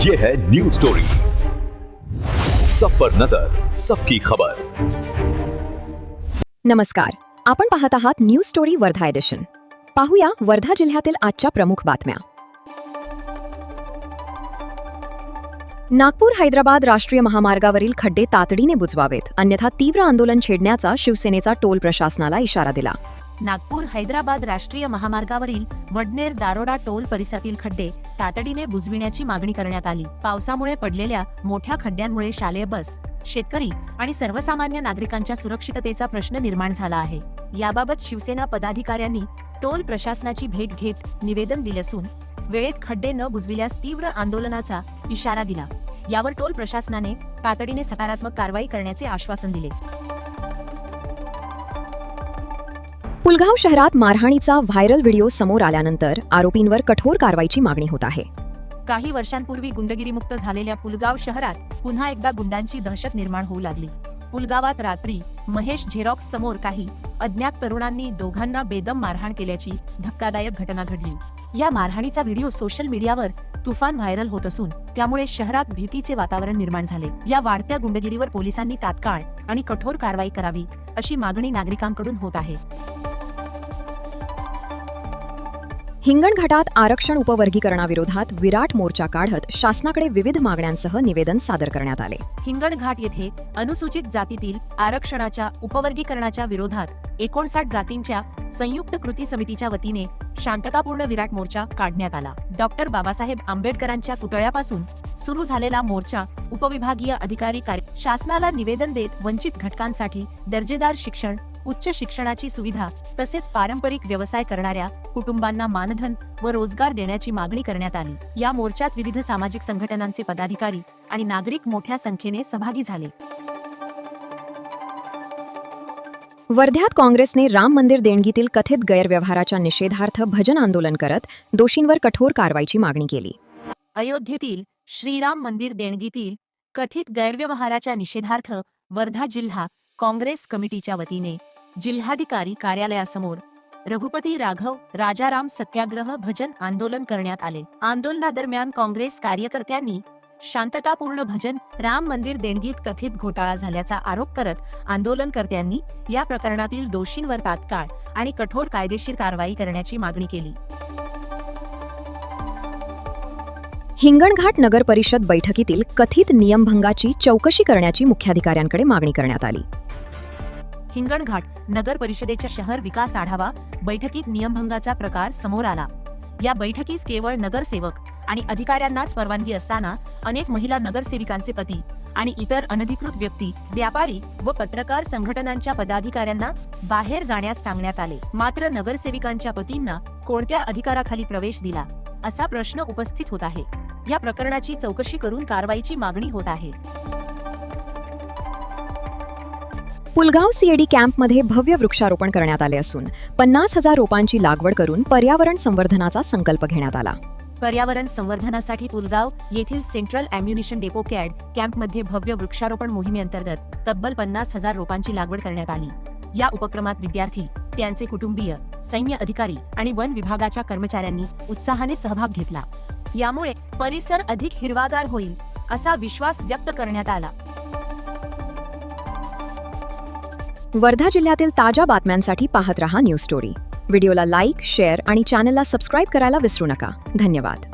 ये है news story, सब पर नजर, सबकी खबर। नमस्कार, आपण पाहत आहात न्यूज स्टोरी वर्धा एडिशन। पाहूया वर्धा जिल्ह्यातील आजच्या प्रमुख बातम्या। नागपूर हैदराबाद राष्ट्रीय महामार्गावरील खड्डे तातडीने बुजवावेत, अन्यथा तीव्र आंदोलन छेडण्याचा शिवसेनेचा टोल प्रशासनाला इशारा दिला। नागपूर हैदराबाद राष्ट्रीय महामार्गावरील वडनेर दारोडा टोल परिसरातील खड्डे तातडीने बुजविण्याची मागणी करण्यात आली। पावसामुळे पडलेल्या मोठ्या खड्ड्यांमुळे शालेय बस, शेतकरी आणि सर्वसामान्य नागरिकांच्या सुरक्षिततेचा प्रश्न निर्माण झाला आहे। याबाबत शिवसेना पदाधिकाऱ्यांनी टोल प्रशासनाची भेट घेत निवेदन दिले असून वेळेत खड्डे न बुजविल्यास तीव्र आंदोलनाचा इशारा दिला। यावर टोल प्रशासनाने तातडीने सकारात्मक कारवाई करण्याचे आश्वासन दिले। पुलगाव शहरात मारहाणीचा व्हायरल व्हिडिओ समोर आल्यानंतर आरोपींवर कठोर कारवाईची मागणी होत आहे। काही वर्षांपूर्वी गुंडगिरीमुक्त झालेल्या पुलगाव शहरात पुन्हा एकदा गुंडांची दहशत निर्माण होऊ लागली। पुलगावात रात्री महेश झेरॉक्स समोर काही अज्ञात तरुणांनी दोघांना बेदम मारहाण केल्याची धक्कादायक घटना घडली। या मारहाणीचा व्हिडिओ सोशल मीडियावर तुफान व्हायरल होत असून त्यामुळे शहरात भीतीचे वातावरण निर्माण झाले। या वाढत्या गुंडगिरीवर पोलिसांनी तात्काळ आणि कठोर कारवाई करावी अशी मागणी नागरिकांकडून होत आहे। हिंगणघाटात आरक्षण उपवर्गीकरणाविरोधात विराट मोर्चा काढत शासनाकडे विविध मागण्यांसह निवेदन सादर करण्यात आले। हिंगणघाट येथे अनुसूचित जातीतील आरक्षणाच्या उपवर्गीकरणाच्या विरोधात 59 जातींच्या संयुक्त कृती समितीच्या वतीने शांततापूर्ण विराट मोर्चा काढण्यात आला। डॉक्टर बाबासाहेब आंबेडकरांच्या पुतळ्यापासून सुरू झालेला मोर्चा उपविभागीय अधिकारी शासनाला निवेदन देत वंचित घटकांसाठी दर्जेदार शिक्षण, उच्च शिक्षणाची सुविधा तसेच पारंपरिक व्यवसाय करणाऱ्या कुटुंबांना मानधन व रोजगार देण्याची मागणी करण्यात आली। या मोर्चात विविध सामाजिक संघटनांचे पदाधिकारी आणि नागरिक मोठ्या संख्येने सहभागी झाले। वर्ध्यात काँग्रेसने राम मंदिर देणगीतील कथित गैरव्यवहाराच्या निषेधार्थ भजन आंदोलन करत दोषींवर कठोर कारवाईची मागणी केली। अयोध्येतील श्रीराम मंदिर देणगीतील कथित गैरव्यवहाराच्या निषेधार्थ वर्धा जिल्हा काँग्रेस कमिटीच्या वतीने जिल्हाधिकारी कार्यालयासमोर रघुपती राघव राजाराम सत्याग्रह भजन आंदोलन करण्यात आले। आंदोलनादरम्यान काँग्रेस कार्यकर्त्यांनी शांततापूर्ण भजन राम मंदिर देणगीत कथित घोटाळा झाल्याचा आरोप करत आंदोलनकर्त्यांनी या प्रकरणातील दोषींवर तात्काळ आणि कठोर कायदेशीर कारवाई करण्याची मागणी केली। हिंगणघाट नगर परिषद बैठकीतील कथित नियमभंगाची चौकशी करण्याची मुख्याधिकाऱ्यांकडे मागणी करण्यात आली। हिंगणघाट नगर परिषदेच्या शहर विकास आढावा बैठकीत नियमभंगाचा प्रकार समोर आला। या बैठकीस केवळ नगरसेवक आणि अधिकाऱ्यांनाच परवानगी असताना अनेक महिला नगरसेविकांचे पती आणि इतर अनधिकृत व्यक्ती, व्यापारी व पत्रकार संघटनांच्या पदाधिकाऱ्यांना बाहेर जाण्यास सांगण्यात आले। मात्र नगरसेविकांच्या पतींना कोणत्या अधिकाराखाली प्रवेश दिला असा प्रश्न उपस्थित होत आहे। या प्रकरणाची चौकशी करून कारवाईची मागणी होत आहे। पुलगाव सीएडी कॅम्पमध्ये भव्य वृक्षारोपण करण्यात आले असून 50,000 रोपांची लागवड करून पर्यावरण संवर्धनाचा संकल्प घेण्यात आला। पर्यावरण संवर्धनासाठी पुलगाव येथील सेंट्रल अम्युनिशन डेपो कॅड कॅम्पमध्ये भव्य वृक्षारोपण मोहिमेअंतर्गत तब्बल 50,000 रोपांची लागवड करण्यात आली। या उपक्रमात विद्यार्थी, त्यांचे कुटुंबीय, सैन्य अधिकारी आणि वन विभागाच्या कर्मचाऱ्यांनी उत्साहाने सहभाग घेतला। यामुळे परिसर अधिक हिरवागार होईल असा विश्वास व्यक्त करण्यात आला। वर्धा जिल्ह्यातील ताज्या बातम्यांसाठी पाहत रहा न्यूज स्टोरी। व्हिडिओला लाईक, शेअर आणि चॅनलला सबस्क्राईब करायला विसरू नका। धन्यवाद।